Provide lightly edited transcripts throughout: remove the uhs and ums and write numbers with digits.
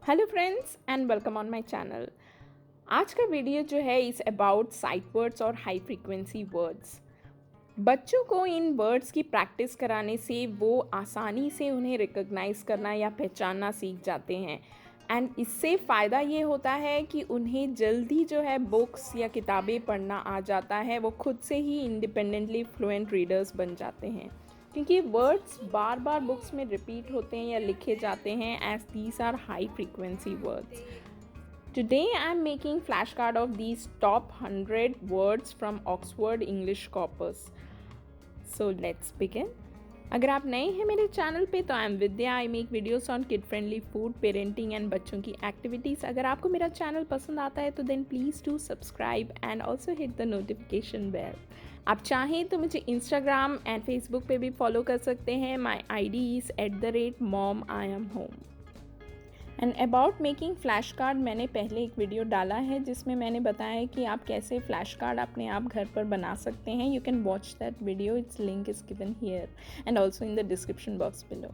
Hello friends and welcome on my channel. आज का video जो है इज़ अबाउट साइट वर्ड्स और हाई फ्रीक्वेंसी वर्ड्स। बच्चों को इन वर्ड्स की प्रैक्टिस कराने से वो आसानी से उन्हें रिकॉग्नाइज करना या पहचानना सीख जाते हैं एंड इससे फ़ायदा ये होता है कि उन्हें जल्दी जो है बुक्स या किताबें पढ़ना आ जाता है। वो खुद से ही इंडिपेंडेंटली फ्लुएंट रीडर्स बन जाते हैं क्योंकि वर्ड्स बार बार बुक्स में रिपीट होते हैं या लिखे जाते हैं as these are high frequency words. Today I am making flashcard of these top 100 words from Oxford English Corpus. So let's begin. अगर आप नए हैं मेरे चैनल पे तो I am Vidya. I make videos on kid friendly food, parenting and बच्चों की activities. अगर आपको मेरा चैनल पसंद आता है तो then please do subscribe and also hit the notification bell. आप चाहें तो मुझे इंस्टाग्राम एंड फेसबुक पे भी फॉलो कर सकते हैं। माई ID is @momiamhome। And about making flash card, मैंने पहले एक वीडियो डाला है जिसमें मैंने बताया कि आप कैसे फ्लैश कार्ड अपने आप घर पर बना सकते हैं। You can watch that video, it's link is given here and also in the description box below.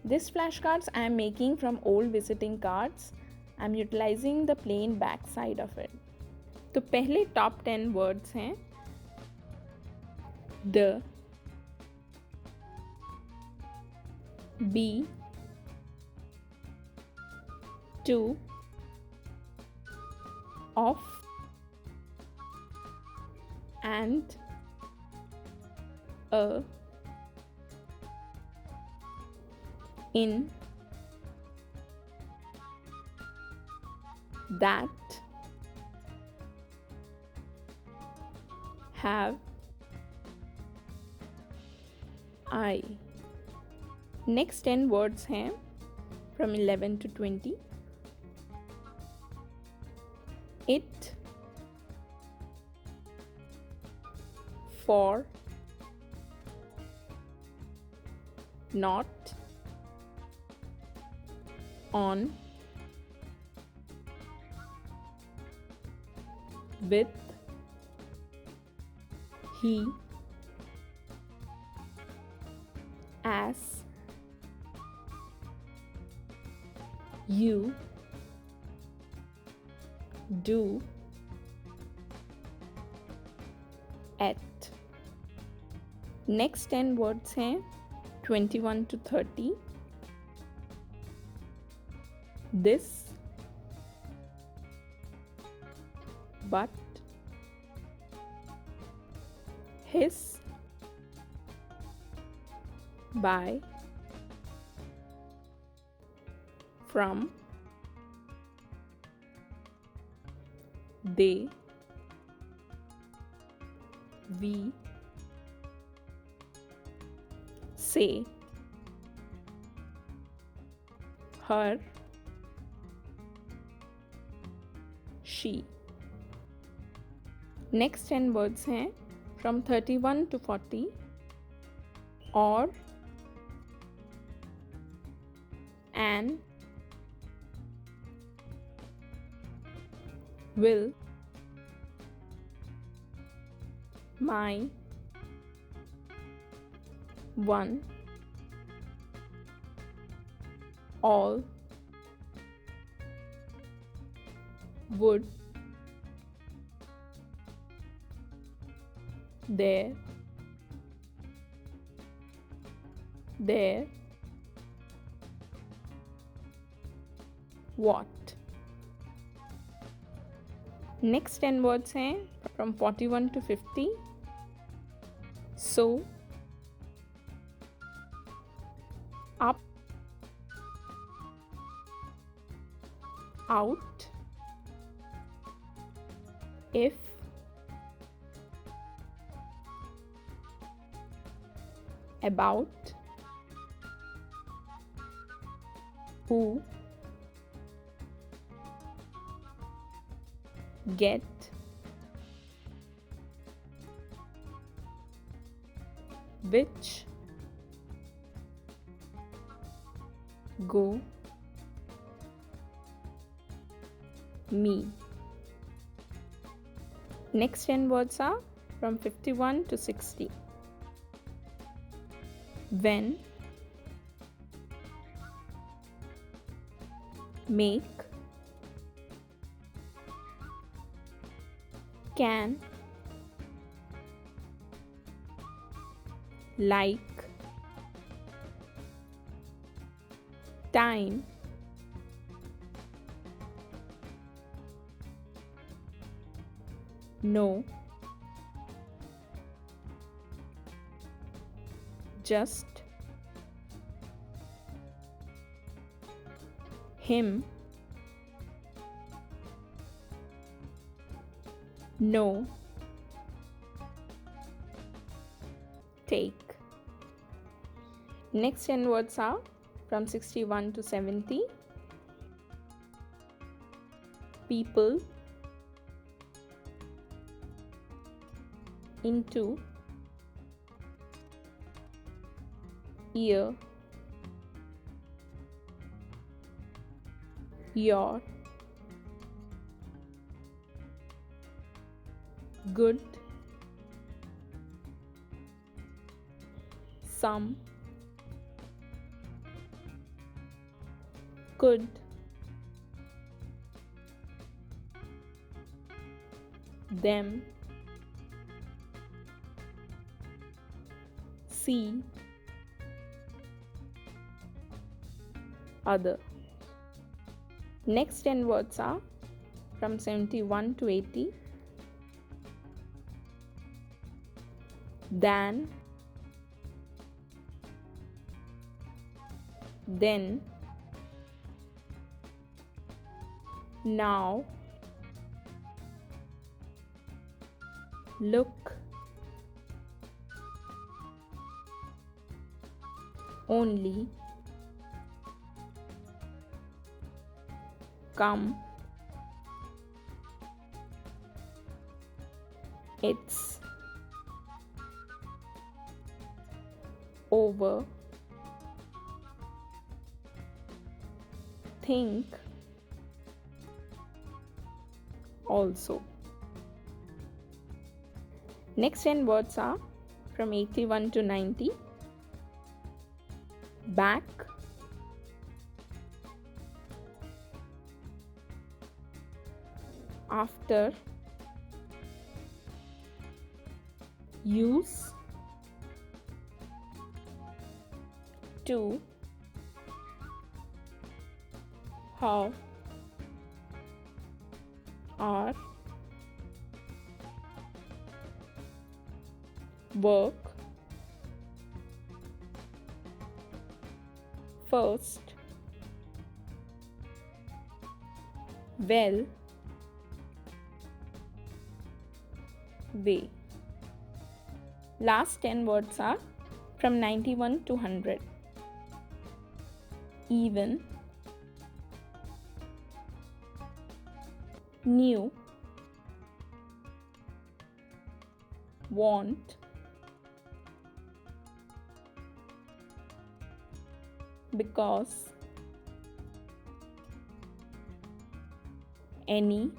This flash cards I am making from old visiting cards. I am utilising the plain back side of it. तो पहले top 10 words हैं the, be, to, of, and, a, in, that, have, I. Next 10 words हैं from 11 to 20. It, for, not, on, with, he, as, you, do, at. Next 10 words हैं 21 to 30. This, but, his, by, from, they, we, say, her, she. Next 10 words हैं from 31 to 40. or, an, will, my, one, all, would, there, what. Next 10 words हैं from 41 to 50. So, up, out, if, about, who, get, which, go, me. Next 10 words are from 51 to 60. When, make, can, like, time, no, just, him, no, take. Next 10 words are from 61 to 70. People, into, ear, your, good, some, could, them, see, other. Next 10 words are from 71 to 80. Than, then, now, look, only, come, it's, over, think, also. Next 10 words are from 81 to 90. Back, after, use, to, how, are, work, first, well, way. Last 10 words are from 91 to 100. Even, new, want, because, any,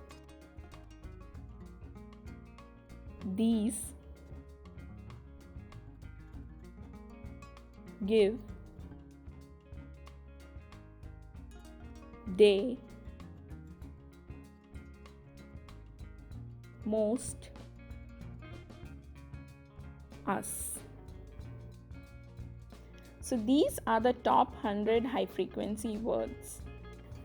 these, give, they, most, us. So these are the top 100 high frequency words.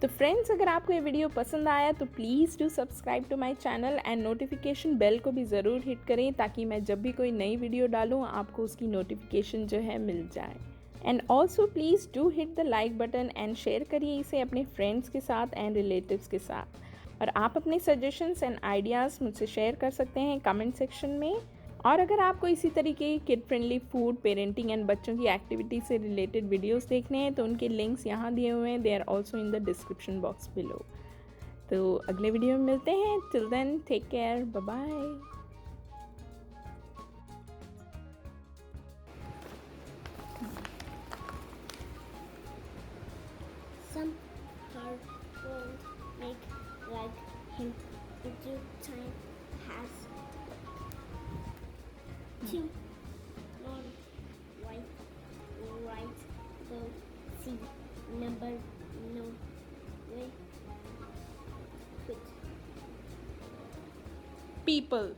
तो friends, अगर आपको ये video पसंद आया तो please do subscribe to my channel and notification bell को भी ज़रूर हिट करें ताकि मैं जब भी कोई नई वीडियो डालूँ आपको उसकी नोटिफिकेशन जो है मिल जाए. And also please do hit the like button and share करिए इसे अपने फ्रेंड्स के साथ एंड रिलेटिव्स के साथ. और आप अपने सजेशंस एंड आइडियाज़ मुझसे शेयर कर सकते हैं कमेंट सेक्शन में. और अगर आपको इसी तरीके की kid friendly food, parenting and बच्चों की एक्टिविटी से रिलेटेड वीडियोस देखने हैं तो उनके लिंक्स यहाँ दिए हुए हैं. They are also in the description box below. तो अगले वीडियो में मिलते हैं. Till then take care, bye bye. Some hard won't make like him. In due time has to learn right, so see number no way. people.